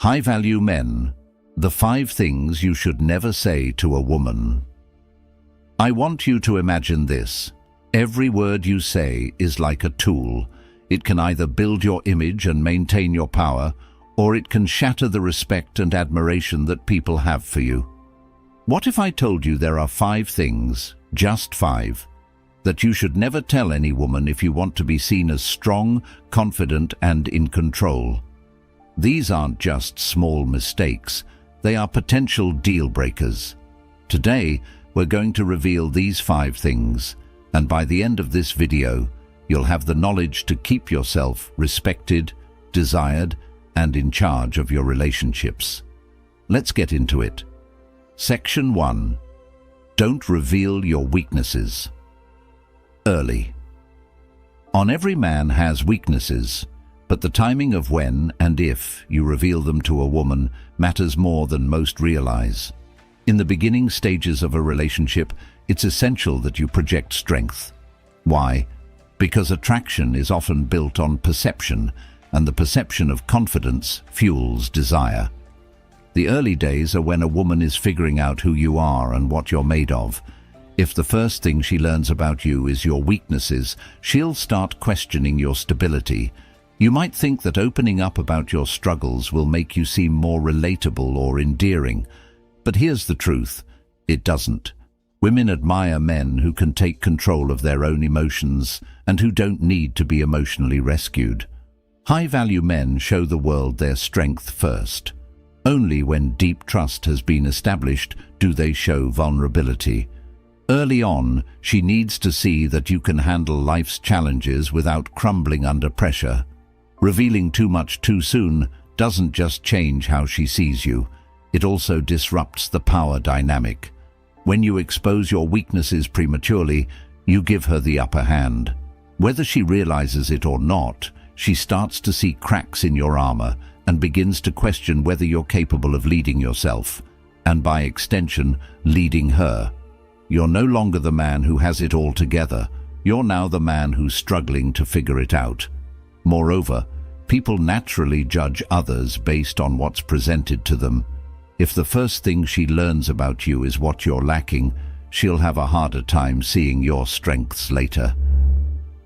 High-value men, the 5 things you should never say to a woman. I want you to imagine this. Every word you say is like a tool. It can either build your image and maintain your power, or it can shatter the respect and admiration that people have for you. What if I told you there are 5 things, just 5, that you should never tell any woman if you want to be seen as strong, confident, and in control? These aren't just small mistakes, they are potential deal breakers. Today, we're going to reveal these 5 things, and by the end of this video, you'll have the knowledge to keep yourself respected, desired, and in charge of your relationships. Let's get into it. Section 1. Don't reveal your weaknesses. Early. On every man has weaknesses, but the timing of when and if you reveal them to a woman matters more than most realize. In the beginning stages of a relationship, it's essential that you project strength. Why? Because attraction is often built on perception, and the perception of confidence fuels desire. The early days are when a woman is figuring out who you are and what you're made of. If the first thing she learns about you is your weaknesses, she'll start questioning your stability. You might think that opening up about your struggles will make you seem more relatable or endearing, but here's the truth: it doesn't. Women admire men who can take control of their own emotions and who don't need to be emotionally rescued. High-value men show the world their strength first. Only when deep trust has been established do they show vulnerability. Early on, she needs to see that you can handle life's challenges without crumbling under pressure. Revealing too much too soon doesn't just change how she sees you, it also disrupts the power dynamic. When you expose your weaknesses prematurely, you give her the upper hand. Whether she realizes it or not, she starts to see cracks in your armor and begins to question whether you're capable of leading yourself, and by extension, leading her. You're no longer the man who has it all together. You're now the man who's struggling to figure it out. Moreover, people naturally judge others based on what's presented to them. If the first thing she learns about you is what you're lacking, she'll have a harder time seeing your strengths later.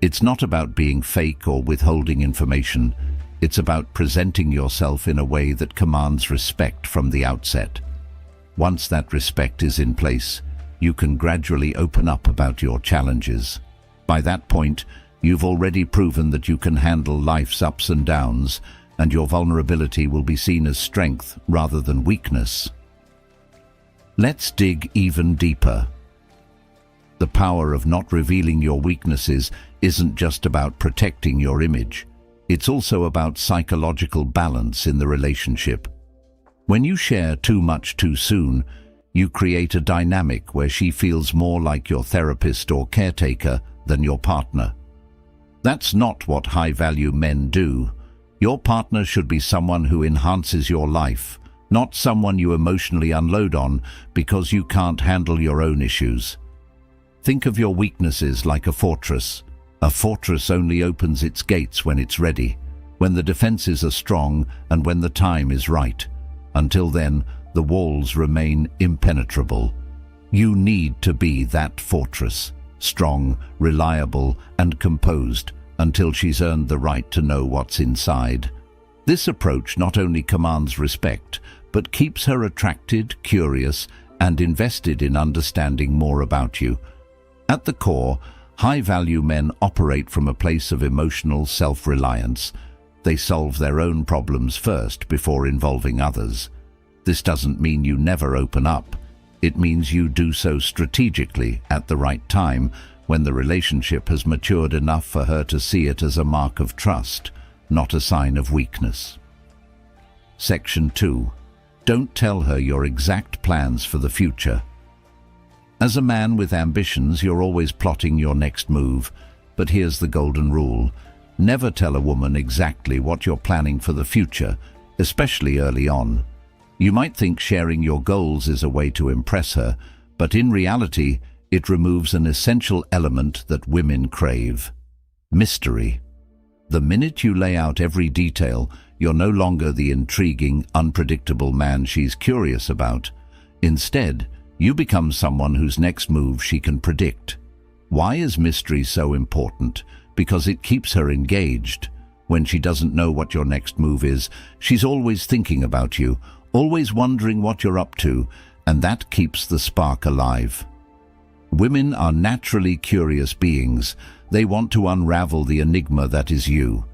It's not about being fake or withholding information. It's about presenting yourself in a way that commands respect from the outset. Once that respect is in place, you can gradually open up about your challenges. By that point, you've already proven that you can handle life's ups and downs, and your vulnerability will be seen as strength rather than weakness. Let's dig even deeper. The power of not revealing your weaknesses isn't just about protecting your image. It's also about psychological balance in the relationship. When you share too much too soon, you create a dynamic where she feels more like your therapist or caretaker than your partner. That's not what high-value men do. Your partner should be someone who enhances your life, not someone you emotionally unload on because you can't handle your own issues. Think of your weaknesses like a fortress. A fortress only opens its gates when it's ready, when the defenses are strong and when the time is right. Until then, the walls remain impenetrable. You need to be that fortress, strong, reliable, and composed, until she's earned the right to know what's inside. This approach not only commands respect, but keeps her attracted, curious, and invested in understanding more about you. At the core, high-value men operate from a place of emotional self-reliance. They solve their own problems first before involving others. This doesn't mean you never open up. It means you do so strategically at the right time, when the relationship has matured enough for her to see it as a mark of trust, not a sign of weakness. Section 2. Don't tell her your exact plans for the future. As a man with ambitions, you're always plotting your next move, but here's the golden rule. Never tell a woman exactly what you're planning for the future, especially early on. You might think sharing your goals is a way to impress her, but in reality, it removes an essential element that women crave: mystery. The minute you lay out every detail, You're no longer the intriguing, unpredictable man she's curious about. Instead, you become someone whose next move she can predict. Why is mystery so important? Because it keeps her engaged. When she doesn't know what your next move is, she's always thinking about you, always wondering what you're up to, and that keeps the spark alive. Women are naturally curious beings. They want to unravel the enigma that is you.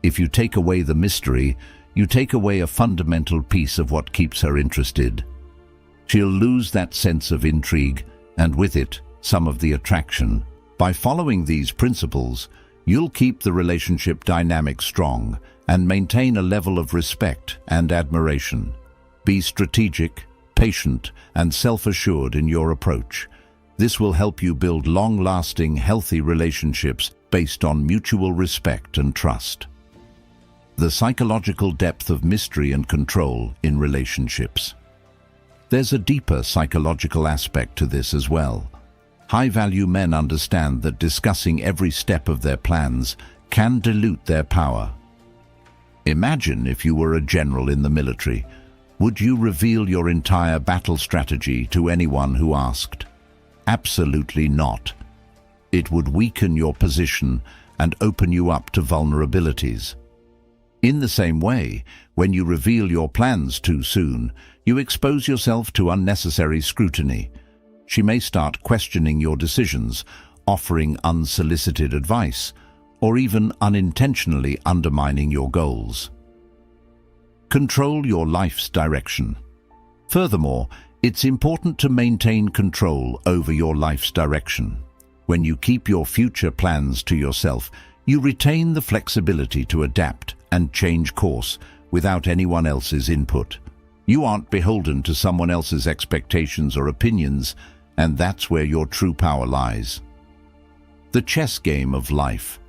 If you take away the mystery, you take away a fundamental piece of what keeps her interested. She'll lose that sense of intrigue, and with it, some of the attraction. By following these principles, you'll keep the relationship dynamic strong and maintain a level of respect and admiration. Be strategic, patient, and self-assured in your approach. This will help you build long-lasting, healthy relationships based on mutual respect and trust. The psychological depth of mystery and control in relationships. There's a deeper psychological aspect to this as well. High-value men understand that discussing every step of their plans can dilute their power. Imagine if you were a general in the military. Would you reveal your entire battle strategy to anyone who asked? Absolutely not. It would weaken your position and open you up to vulnerabilities. In the same way, when you reveal your plans too soon, you expose yourself to unnecessary scrutiny. She may start questioning your decisions, offering unsolicited advice, or even unintentionally undermining your goals. Control your life's direction. Furthermore, it's important to maintain control over your life's direction. When you keep your future plans to yourself, you retain the flexibility to adapt and change course without anyone else's input. You aren't beholden to someone else's expectations or opinions, and that's where your true power lies. The chess game of life.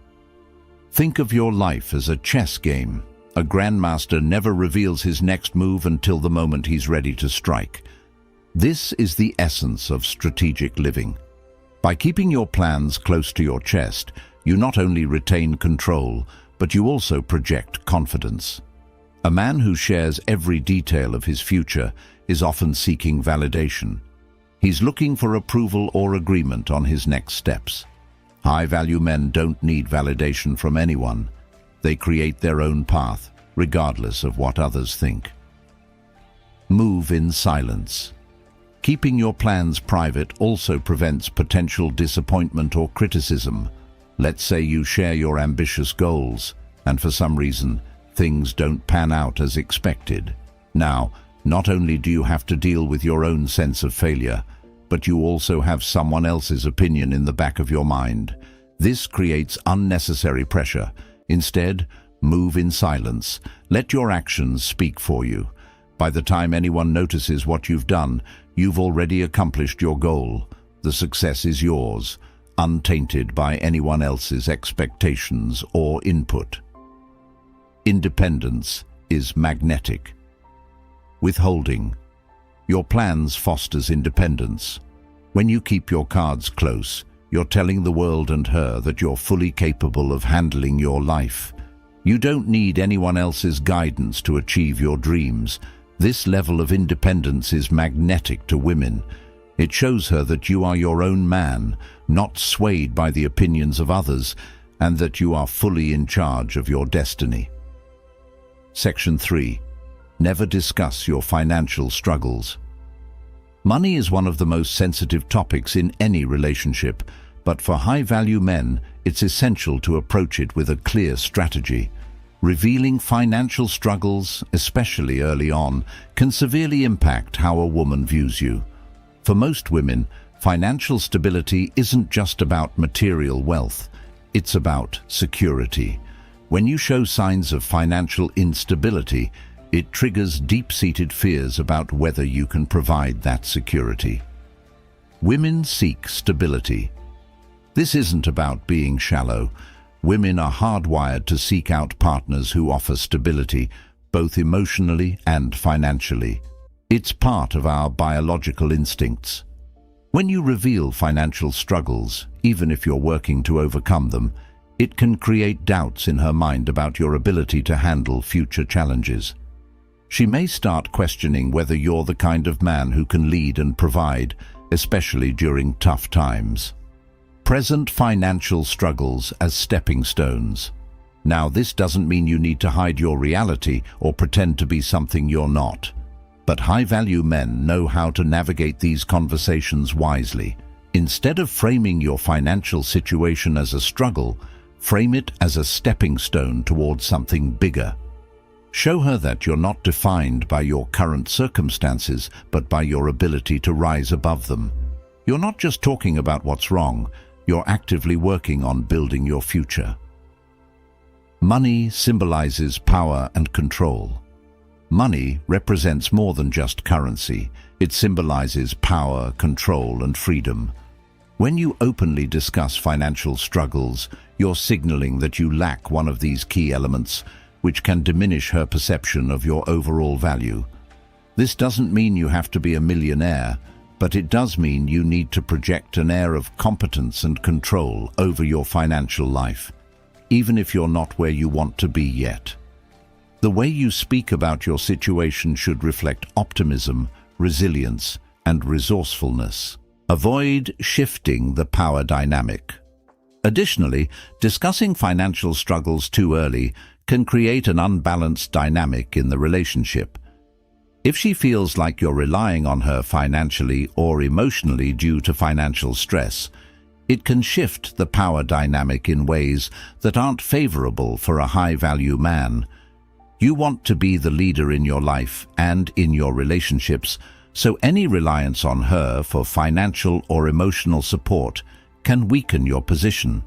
Think of your life as a chess game. A grandmaster never reveals his next move until the moment he's ready to strike. This is the essence of strategic living. By keeping your plans close to your chest, you not only retain control, but you also project confidence. A man who shares every detail of his future is often seeking validation. He's looking for approval or agreement on his next steps. High-value men don't need validation from anyone. They create their own path, regardless of what others think. Move in silence. Keeping your plans private also prevents potential disappointment or criticism. Let's say you share your ambitious goals, and for some reason, things don't pan out as expected. Now, not only do you have to deal with your own sense of failure, but you also have someone else's opinion in the back of your mind. This creates unnecessary pressure. Instead, move in silence. Let your actions speak for you. By the time anyone notices what you've done, you've already accomplished your goal. The success is yours, untainted by anyone else's expectations or input. Independence is magnetic. Withholding. Your plans fosters independence. When you keep your cards close, you're telling the world and her that you're fully capable of handling your life. You don't need anyone else's guidance to achieve your dreams. This level of independence is magnetic to women. It shows her that you are your own man, not swayed by the opinions of others, and that you are fully in charge of your destiny. Section 3. Never discuss your financial struggles. Money is one of the most sensitive topics in any relationship, but for high-value men, it's essential to approach it with a clear strategy. Revealing financial struggles, especially early on, can severely impact how a woman views you. For most women, financial stability isn't just about material wealth, it's about security. When you show signs of financial instability, it triggers deep-seated fears about whether you can provide that security. Women seek stability. This isn't about being shallow. Women are hardwired to seek out partners who offer stability, both emotionally and financially. It's part of our biological instincts. When you reveal financial struggles, even if you're working to overcome them, It can create doubts in her mind about your ability to handle future challenges. She may start questioning whether you're the kind of man who can lead and provide, especially during tough times. Present financial struggles as stepping stones. Now, this doesn't mean you need to hide your reality or pretend to be something you're not. But high-value men know how to navigate these conversations wisely. Instead of framing your financial situation as a struggle, frame it as a stepping stone towards something bigger. Show her that you're not defined by your current circumstances, but by your ability to rise above them. You're not just talking about what's wrong, you're actively working on building your future. Money symbolizes power and control. Money represents more than just currency. It symbolizes power, control, and freedom. When you openly discuss financial struggles, you're signaling that you lack one of these key elements, which can diminish her perception of your overall value. This doesn't mean you have to be a millionaire, but it does mean you need to project an air of competence and control over your financial life, even if you're not where you want to be yet. The way you speak about your situation should reflect optimism, resilience, and resourcefulness. Avoid shifting the power dynamic. Additionally, discussing financial struggles too early can create an unbalanced dynamic in the relationship. If she feels like you're relying on her financially or emotionally due to financial stress, it can shift the power dynamic in ways that aren't favorable for a high-value man. You want to be the leader in your life and in your relationships, so any reliance on her for financial or emotional support can weaken your position.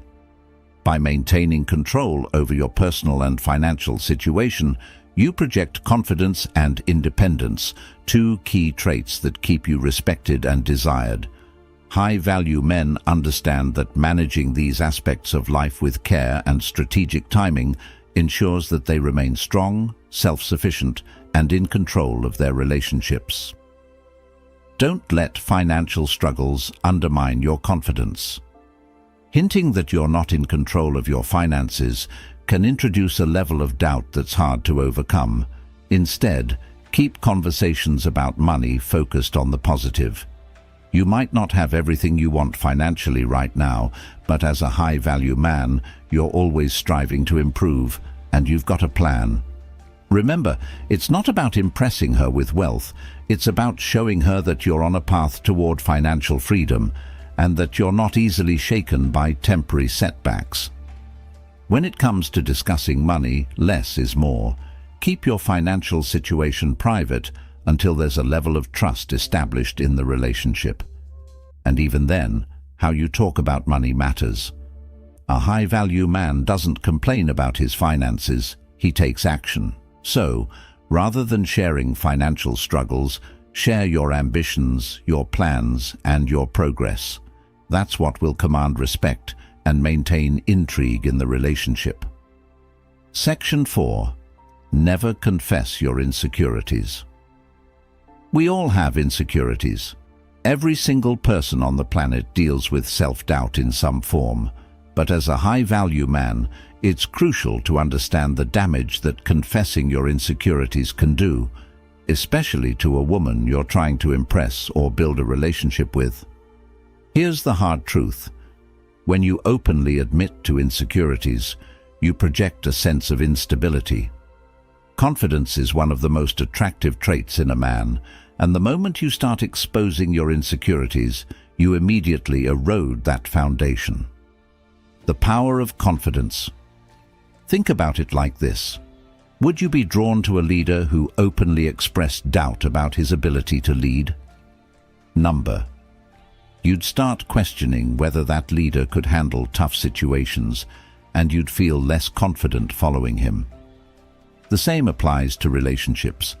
By maintaining control over your personal and financial situation, you project confidence and independence, two key traits that keep you respected and desired. High-value men understand that managing these aspects of life with care and strategic timing ensures that they remain strong, self-sufficient, and in control of their relationships. Don't let financial struggles undermine your confidence. Hinting that you're not in control of your finances can introduce a level of doubt that's hard to overcome. Instead, keep conversations about money focused on the positive. You might not have everything you want financially right now, but as a high-value man, you're always striving to improve, and you've got a plan. Remember, it's not about impressing her with wealth, it's about showing her that you're on a path toward financial freedom, and that you're not easily shaken by temporary setbacks. When it comes to discussing money, less is more. Keep your financial situation private until there's a level of trust established in the relationship. And even then, how you talk about money matters. A high-value man doesn't complain about his finances, he takes action. So, rather than sharing financial struggles, share your ambitions, your plans, and your progress. That's what will command respect and maintain intrigue in the relationship. Section 4. Never confess your insecurities. We all have insecurities. Every single person on the planet deals with self-doubt in some form, but as a high-value man, it's crucial to understand the damage that confessing your insecurities can do, especially to a woman you're trying to impress or build a relationship with. Here's the hard truth. When you openly admit to insecurities, you project a sense of instability. Confidence is one of the most attractive traits in a man, and the moment you start exposing your insecurities, you immediately erode that foundation. The power of confidence. Think about it like this. Would you be drawn to a leader who openly expressed doubt about his ability to lead? Number. You'd start questioning whether that leader could handle tough situations, and you'd feel less confident following him. The same applies to relationships.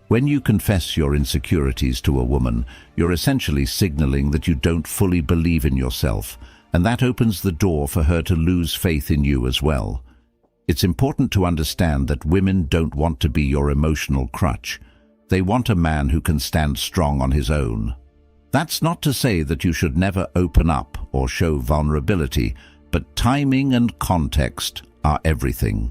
When you confess your insecurities to a woman, you're essentially signaling that you don't fully believe in yourself, and that opens the door for her to lose faith in you as well. It's important to understand that women don't want to be your emotional crutch. They want a man who can stand strong on his own. That's not to say that you should never open up or show vulnerability, but timing and context are everything.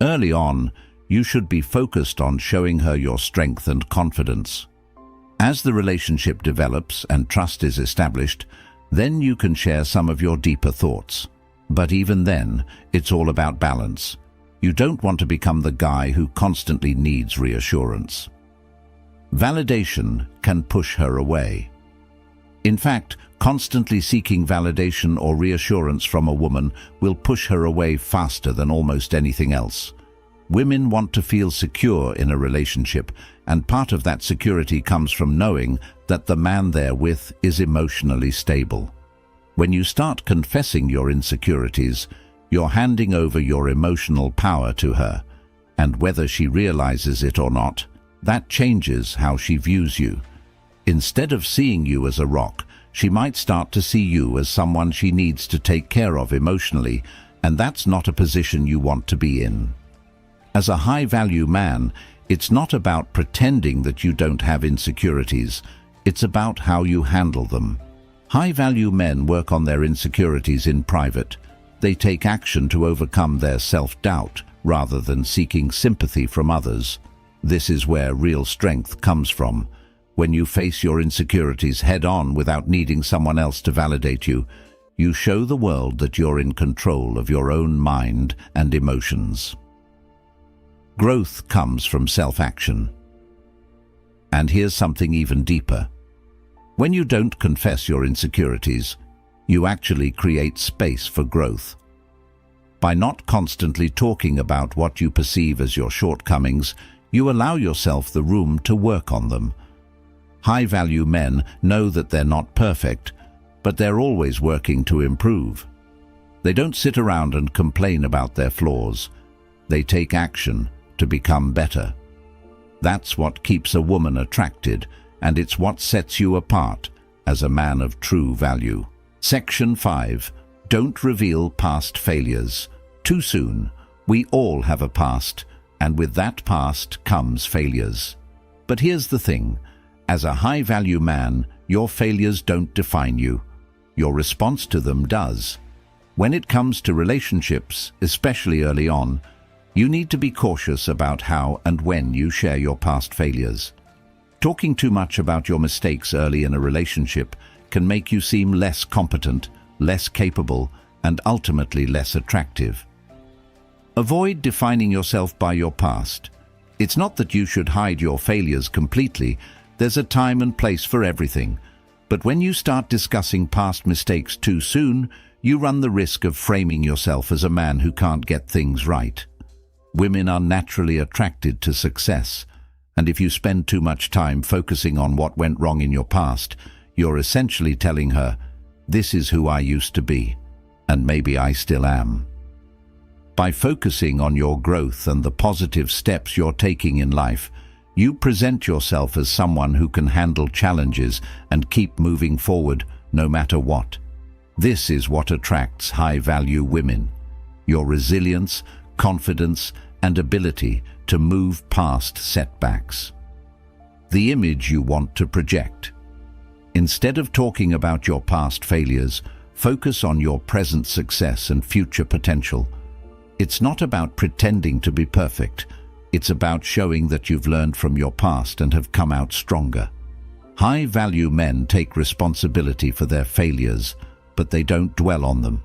Early on, you should be focused on showing her your strength and confidence. As the relationship develops and trust is established, then you can share some of your deeper thoughts. But even then, it's all about balance. You don't want to become the guy who constantly needs reassurance. Validation can push her away. In fact, constantly seeking validation or reassurance from a woman will push her away faster than almost anything else. Women want to feel secure in a relationship, and part of that security comes from knowing that the man they're with is emotionally stable. When you start confessing your insecurities, you're handing over your emotional power to her, and whether she realizes it or not, that changes how she views you. Instead of seeing you as a rock, she might start to see you as someone she needs to take care of emotionally, and that's not a position you want to be in. As a high-value man, it's not about pretending that you don't have insecurities. It's about how you handle them. High-value men work on their insecurities in private. They take action to overcome their self-doubt rather than seeking sympathy from others. This is where real strength comes from. When you face your insecurities head-on without needing someone else to validate you, you show the world that you're in control of your own mind and emotions. Growth comes from self-action. And here's something even deeper. When you don't confess your insecurities, you actually create space for growth. By not constantly talking about what you perceive as your shortcomings, you allow yourself the room to work on them. High-value men know that they're not perfect, but they're always working to improve. They don't sit around and complain about their flaws. They take action to become better. That's what keeps a woman attracted, and it's what sets you apart as a man of true value. Section 5. Don't reveal past failures. Too soon. We all have a past, and with that past comes failures. But here's the thing. As a high-value man, your failures don't define you. Your response to them does. When it comes to relationships, especially early on, you need to be cautious about how and when you share your past failures. Talking too much about your mistakes early in a relationship can make you seem less competent, less capable, and ultimately less attractive. Avoid defining yourself by your past. It's not that you should hide your failures completely. There's a time and place for everything. But when you start discussing past mistakes too soon, you run the risk of framing yourself as a man who can't get things right. Women are naturally attracted to success, and if you spend too much time focusing on what went wrong in your past, you're essentially telling her, "This is who I used to be, and maybe I still am." By focusing on your growth and the positive steps you're taking in life, you present yourself as someone who can handle challenges and keep moving forward no matter what. This is what attracts high-value women: your resilience, confidence, and ability to move past setbacks. The image you want to project. Instead of talking about your past failures, focus on your present success and future potential. It's not about pretending to be perfect. It's about showing that you've learned from your past and have come out stronger. High-value men take responsibility for their failures, but they don't dwell on them.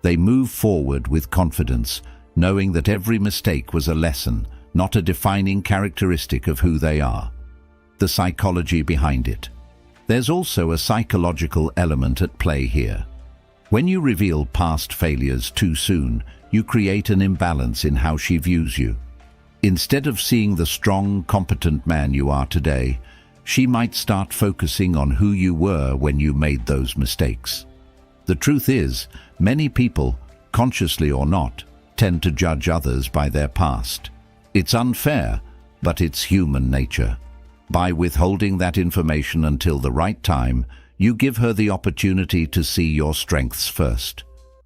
They move forward with confidence, knowing that every mistake was a lesson, not a defining characteristic of who they are. The psychology behind it. There's also a psychological element at play here. When you reveal past failures too soon, you create an imbalance in how she views you. Instead of seeing the strong, competent man you are today, she might start focusing on who you were when you made those mistakes. The truth is, many people, consciously or not, tend to judge others by their past. It's unfair, but it's human nature. By withholding that information until the right time, you give her the opportunity to see your strengths first.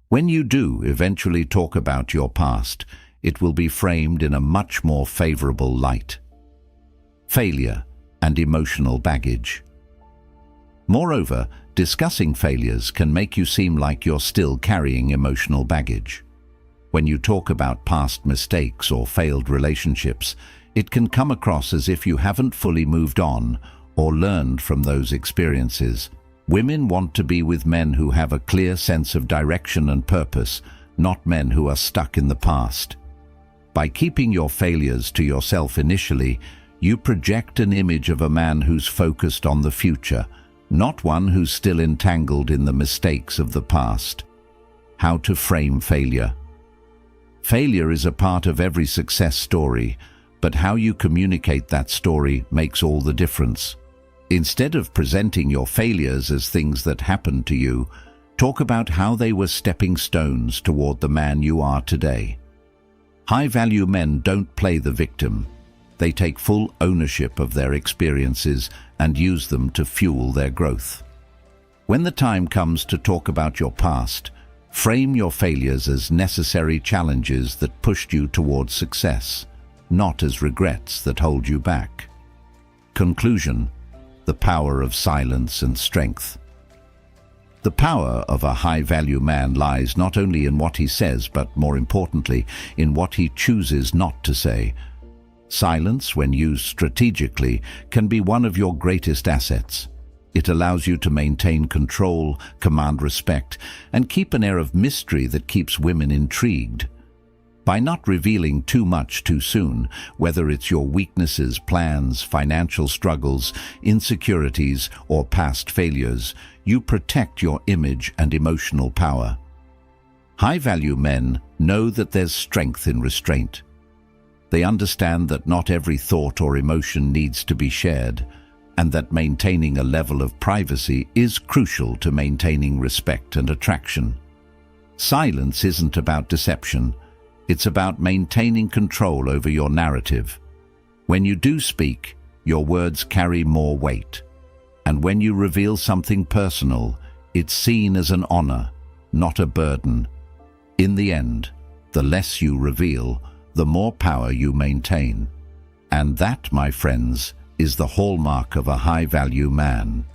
When you do eventually talk about your past, it will be framed in a much more favorable light. Failure and emotional baggage. Moreover, Discussing failures can make you seem like you're still carrying emotional baggage. When you talk about past mistakes or failed relationships, it can come across as if you haven't fully moved on or learned from those experiences. Women want to be with men who have a clear sense of direction and purpose, not men who are stuck in the past. By keeping your failures to yourself initially, you project an image of a man who's focused on the future, not one who's still entangled in the mistakes of the past. How to frame failure. Failure is a part of every success story, but how you communicate that story makes all the difference. Instead of presenting your failures as things that happened to you, talk about how they were stepping stones toward the man you are today. High-value men don't play the victim. They take full ownership of their experiences and use them to fuel their growth. When the time comes to talk about your past, frame your failures as necessary challenges that pushed you towards success, not as regrets that hold you back. Conclusion: the power of silence and strength. The power of a high-value man lies not only in what he says, but more importantly, in what he chooses not to say. Silence, when used strategically, can be one of your greatest assets. It allows you to maintain control, command respect, and keep an air of mystery that keeps women intrigued. By not revealing too much too soon, whether it's your weaknesses, plans, financial struggles, insecurities, or past failures, you protect your image and emotional power. High-value men know that there's strength in restraint. They understand that not every thought or emotion needs to be shared, and that maintaining a level of privacy is crucial to maintaining respect and attraction. Silence isn't about deception. It's about maintaining control over your narrative. When you do speak, your words carry more weight. And when you reveal something personal, it's seen as an honor, not a burden. In the end, the less you reveal, the more power you maintain. And that, my friends, is the hallmark of a high-value man.